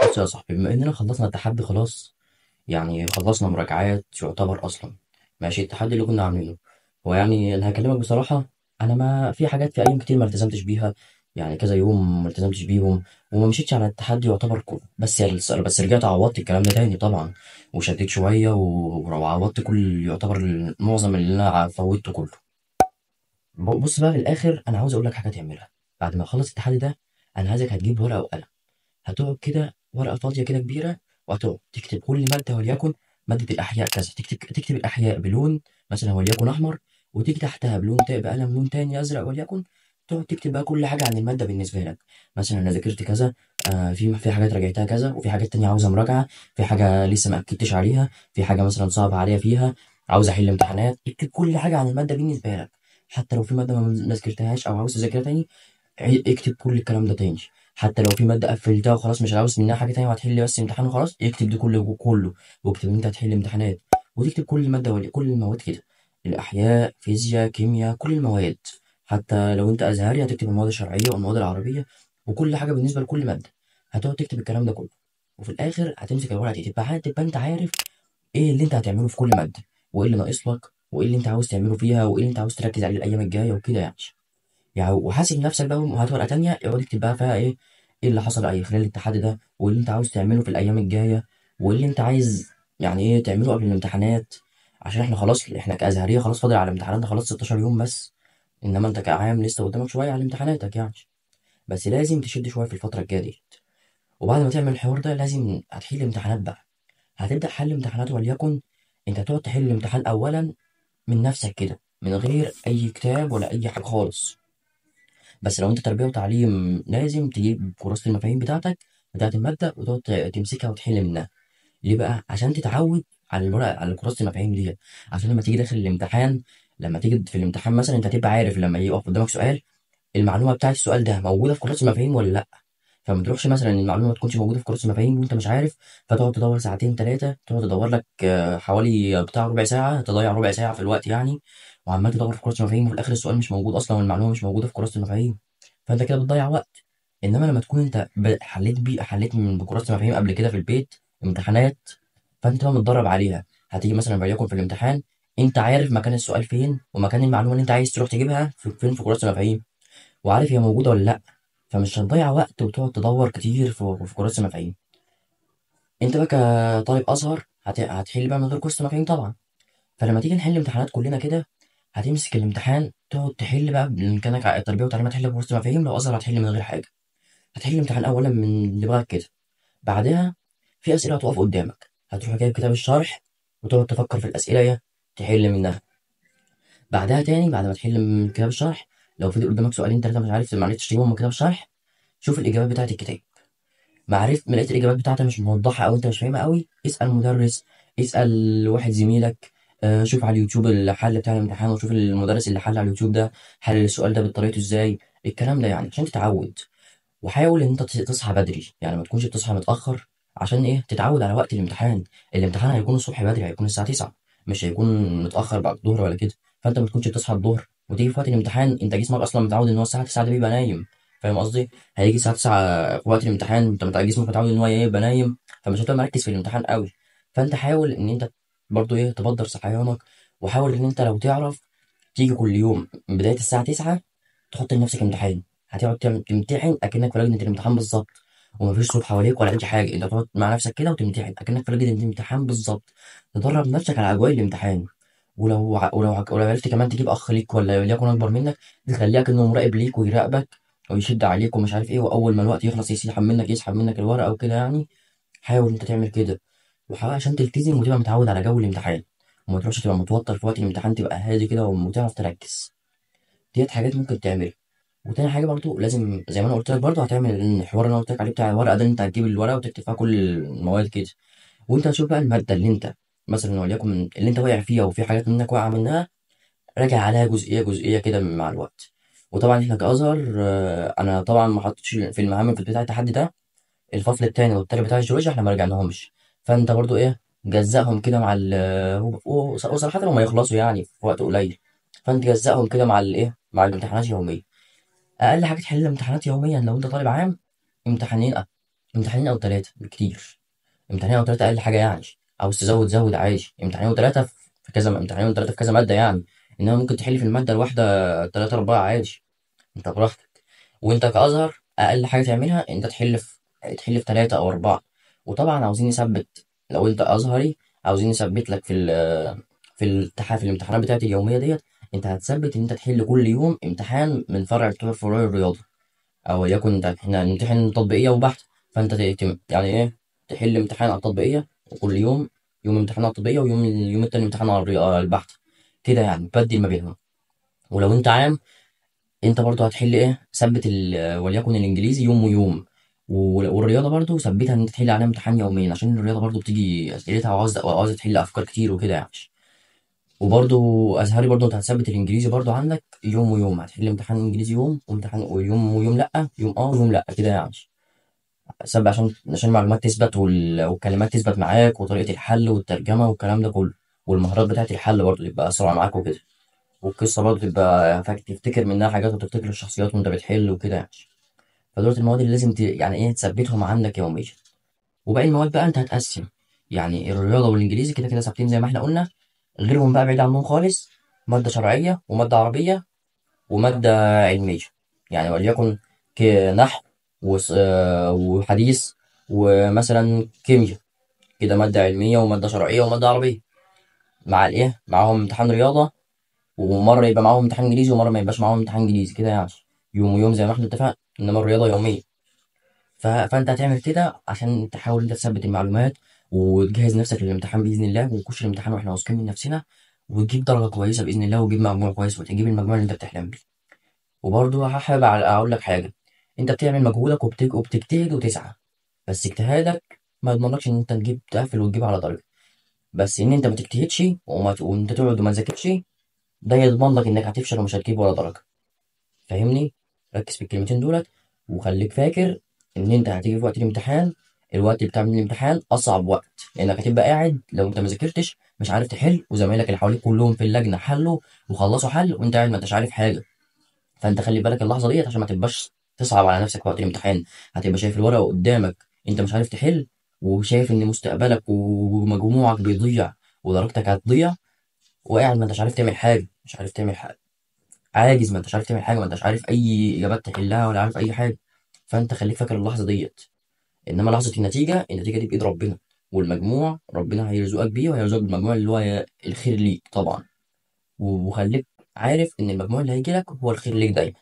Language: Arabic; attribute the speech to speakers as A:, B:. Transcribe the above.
A: بص يا صاحبي، بما اننا خلصنا التحدي خلاص، يعني خلصنا مراجعات يعتبر اصلا. ماشي، التحدي اللي كنا عاملينه هو يعني انا هكلمك بصراحه. انا ما في حاجات في ايام كتير ما التزمتش بيها، يعني كذا يوم ما التزمتش بيهم وما مشيتش على التحدي يعتبر كله. بس رجعت عوضت الكلام ده تاني طبعا، وشديت شويه وعوضت كل يعتبر معظم اللي انا فوتته كله. بص بقى، في الاخر انا عاوز اقول لك حاجه تعملها بعد ما اخلص التحدي ده. انا عايزك هتجيب ورقه وقلم، هتقعد كده ورقة فاضية كده كبيرة، وهتقعد تكتب كل مادة وليكن مادة الأحياء كذا، تكتب الأحياء بلون مثلا وليكن أحمر، وتيجي تحتها بقلم لون تاني أزرق وليكن. تقعد تكتب بقى كل حاجة عن المادة بالنسبة لك. مثلا أنا ذاكرت كذا، في حاجات راجعتها كذا، وفي حاجات تانية عاوزة مراجعة، في حاجة لسه ما أكدتش عليها، في حاجة مثلا صعبة عليا فيها، عاوز أحل امتحانات. اكتب كل حاجة عن المادة بالنسبة لك، حتى لو في مادة ما ذاكرتهاش أو عاوز تذاكرها تاني، اكتب كل الكلام ده تاني. حتى لو في مادة قفلتها وخلاص مش عاوز منها حاجة تانية وهتحل بس امتحان وخلاص، اكتب ده كله كله، واكتب ان انت هتحل امتحانات. وتكتب كل مادة كل المواد كده، الأحياء، فيزياء، كيمياء، كل المواد. حتى لو انت أزهري هتكتب المواد الشرعية والمواد العربية وكل حاجة بالنسبة لكل مادة. هتقعد تكتب الكلام ده كله، وفي الآخر هتمسك الورقة دي، تبقى انت عارف ايه اللي انت هتعمله في كل مادة، وايه اللي ناقص لك، وايه اللي انت عاوز تعمله فيها، وايه اللي انت عاوز تركز عليه الأيام الجاية وكده يعني. وحاسب نفسك بقى، وهات ورقة تانية اقعد اكتب بقى فيها ايه اللي حصل اي خلال الاتحاد ده، وايه اللي انت عاوز تعمله في الايام الجاية، وايه اللي انت عايز يعني ايه تعمله قبل الامتحانات. عشان احنا خلاص، احنا كأزهرية خلاص فاضل على امتحاناتنا خلاص 16 يوم بس، انما انت كعام لسه قدامك شوية على امتحاناتك يعني. بس لازم تشد شوية في الفترة الجاية دي. وبعد ما تعمل الحوار ده لازم هتحل امتحانات بقى. هتبدأ حل امتحانات، وليكن انت تقعد تحل الامتحان اولا من نفسك كده، من غير اي كتاب ولا اي حاجة خالص. بس لو انت تربية وتعليم لازم تجيب كراسة المفاهيم بتاعت المادة، وتقعد تمسكها وتحل منها. ليه بقى؟ عشان تتعود على الورق، على كراسة المفاهيم ديت. عشان لما تيجي داخل الامتحان، لما تيجي في الامتحان مثلا انت تبقى عارف لما يقف قدامك سؤال، المعلومة بتاعت السؤال ده موجودة في كراسة المفاهيم ولا لا. فما تروحش مثلا المعلومة ما تكونش موجودة في كراسة المفاهيم وانت مش عارف، فتقعد تدور ساعتين ثلاثة، تقعد تدور لك حوالي بتاع ربع ساعة، تضيع ربع ساعة في الوقت يعني، وعمال تدور في كراسة المفاهيم، وفي الآخر السؤال مش موجود أصلا والمعلومة مش موجودة في كراسة المفاهيم. فانت كده بتضيع وقت. انما لما تكون انت حليت من بكراسة المفاهيم قبل كده في البيت امتحانات، فانت بقى متدرب عليها. هتيجي مثلا وليكن في الامتحان، انت عارف مكان السؤال فين، ومكان المعلومه اللي انت عايز تروح تجيبها فين في كراسة المفاهيم، وعارف هي موجوده ولا لا. فمش هتضيع وقت وتقعد تدور كتير في كراسة المفاهيم. انت بقى كطالب ازهر هتحل بقى من غير كراسة المفاهيم طبعا. فلما تيجي نحل امتحانات كلنا كده، هتمسك الامتحان تقعد تحل بقى بامكانك التربيه والتعليم، هتحل بكراسة المفاهيم. لو ازهر هتحل من غير حاجه، هتحل الامتحان اولا من دماغك كده. بعدها في اسئله هتقف قدامك، هتروح جايب كتاب الشرح وتقعد تفكر في الاسئله تحل منها. بعدها تاني بعد ما تحل من كتاب الشرح، لو في قدامك سؤالين ثلاثه مش عارف معرفتش تجيبهم من كتاب الشرح، شوف الاجابات بتاعت الكتاب. ما لقيت الاجابات بتاعتها مش موضحه او انت مش فاهمها قوي، اسال مدرس، اسال واحد زميلك. شوف على اليوتيوب الحل بتاع الامتحان، وشوف المدرس اللي حل على اليوتيوب ده حل السؤال ده بطريقته ازاي. الكلام ده يعني عشان تتعود. وحاول ان انت تصحى بدري، يعني ما تكونش بتصحى متاخر، عشان تتعود على وقت الامتحان. الامتحان هيكون الصبح بدري، هيكون الساعه 9، مش هيكون متاخر بعد الظهر ولا كده. فانت ما تكونش بتصحى الظهر وتيجي في وقت الامتحان، انت جسمك اصلا متعود ان هو الساعه 9 ده بيبقى نايم. فاهم قصدي؟ هيجي الساعه 9 في وقت الامتحان، انت جسمك متعود ان هو يبقى نايم، فمش هتبقى مركز في الامتحان قوي. فانت حاول ان انت برضو تبدر صحيانك. وحاول ان انت لو تعرف تيجي كل يوم من بدايه الساعه 9، تحط لنفسك امتحان. هتقعد تمتحن اكنك في لجنه الامتحان بالظبط، ومفيش صوت حواليك ولا اي حاجه، انت تقعد مع نفسك كده وتمتحن اكنك في لجنه الامتحان بالظبط. تدرب نفسك على اجواء الامتحان. ولو عرفت كمان تجيب اخ ليك ولا وليكن اكبر منك، تخليه كأنه مراقب ليك ويراقبك ويشد عليك ومش عارف ايه، واول ما الوقت يخلص يسحب منك الورقه وكده يعني. حاول انت تعمل كده، وحاول عشان تلتزم وتبقى متعود على جو الامتحان، وما تروحش تبقى متوتر في وقت الامتحان، تبقى هادي كده وتعرف تركز. ديت حاجات ممكن تعملها. وتاني حاجة برضو لازم زي ما انا قلت لك، برضو هتعمل الحوار اللي انا قلت لك عليه بتاع الورقة ده، انت هتجيب الورقة وتكتب فيها كل المواد كده. وانت هتشوف بقى المادة اللي انت مثلا وليكن اللي انت واقع فيها وفي حاجات منك واقعة منها، راجع عليها جزئية جزئية كده مع الوقت. وطبعا احنا كأزهر، انا طبعا ما حطيتش في المهام في بتاع التحدي ده الفصل التاني والتالت بتاع الجيولوجيا، احنا ما رجعناهمش. فانت برضو جزأهم كده مع وصراحة هم يخلصوا يعني في وقت قليل. فانت جزأهم كده مع مع الامتحانات يوميا. اقل حاجه تحل امتحانات يوميا لو انت طالب عام، امتحانين، امتحانين او ثلاثه بكتير. امتحانين او ثلاثه اقل حاجه يعني. عاوز تزود زود عادي، امتحانين وثلاثه في كذا، امتحانين وثلاثه في كذا ماده يعني. انما ممكن تحل في الماده الواحده ثلاثه اربعه عادي، انت براحتك. وانت كازهر اقل حاجه تعملها انت تحل في ثلاثه او اربعه. وطبعا عاوزين نثبت، لو انت ازهري عاوزين نثبت لك في الامتحانات بتاعت اليوميه ديت. انت هتثبت ان انت تحل كل يوم امتحان من فرع بتوع فروع الرياضه، او وليكن احنا نمتحن تطبيقيه وبحث. فانت يعني ايه، تحل امتحان على التطبيقيه، وكل يوم يوم امتحان على التطبيقيه، اليوم التاني امتحان على البحث. كده يعني بدل ما بينهم. ولو انت عام، انت برضو هتحل ايه، ثبت وليكن الانجليزي يوم ويوم. والرياضه برضو ثبتها ان انت تحل عليها امتحان يوميا، عشان الرياضه برضو بتيجي اسئلتها وعاوزه تحل افكار كتير وكده يعني. وبرضو ازهري برضو انت هتثبت الانجليزي برضو عندك يوم ويوم، هتحل امتحان انجليزي يوم وامتحان ويوم لا، يوم ويوم لا كده يعني. سبب عشان المعلومات تثبت والكلمات تثبت معاك، وطريقه الحل والترجمه والكلام ده كله، والمهارات بتاعت الحل برضو تبقى اسرع معاك وكده. والقصه برضو تبقى تفتكر منها حاجات، وتفتكر الشخصيات وانت بتحل وكده يعني. فدول المواد اللي لازم يعني ايه تثبتهم عندك يوميا. وباقي المواد بقى انت هتقسم، يعني الرياضه والانجليزي كده كده ثابتين زي ما احنا قلنا. غيرهم بقى بعيد عنهم خالص، ماده شرعيه وماده عربيه وماده علميه. يعني وليكن نحو وحديث ومثلا كيمياء، كده ماده علميه وماده شرعيه وماده عربيه. مع الايه معاهم امتحان رياضه، ومره يبقى معاهم امتحان انجليزي ومره ما يبقاش معاهم امتحان انجليزي كده يعني. يوم ويوم زي ما احنا اتفقنا، انما الرياضه يوميه. فانت هتعمل كده عشان تحاول انت تثبت المعلومات، وتجهز نفسك للامتحان باذن الله، ونخش الامتحان واحنا واثقين من نفسنا، وتجيب درجه كويسه باذن الله، وتجيب مجموع كويس، وتجيب المجموع اللي انت بتحلم بيه. وبرضه حابب اقول لك حاجه. انت بتعمل مجهودك وبتجتهد وتسعى، بس اجتهادك ما يضمنكش ان انت تجيب تقفل وتجيب على درجه. بس ان انت ما تجتهدش وانت تقعد وما تذاكرش، ده يضمن لك انك هتفشل ومش هتجيب ولا درجه. فاهمني؟ ركز في الكلمتين دولت، وخليك فاكر ان انت هتيجي في وقت الامتحان. الوقت بتاع الامتحان اصعب وقت، لانك هتبقى قاعد لو انت ما ذاكرتش مش عارف تحل، وزمايلك اللي حواليك كلهم في اللجنه حلوا وخلصوا حل، وانت قاعد ما انتش عارف حاجه. فانت خلي بالك اللحظه ديت عشان ما تبقاش تصعب على نفسك في وقت الامتحان. هتبقى شايف الورقه قدامك، انت مش عارف تحل، وشايف ان مستقبلك ومجموعك بيضيع ودرجتك هتضيع، وقاعد ما انتش عارف تعمل حاجه، مش عارف تعمل حاجه، عاجز، ما انتش عارف تعمل حاجه، ما انتش عارف اي اجابات تحلها ولا عارف اي حاجه. فانت خليك فاكر اللحظه ديت. انما لحظه النتيجه دي بايد ربنا، والمجموع ربنا هيرزقك بيه، وهيرزقك بالمجموع اللي هو الخير ليك طبعا. وخليك عارف ان المجموع اللي هيجي لك هو الخير ليك دايما.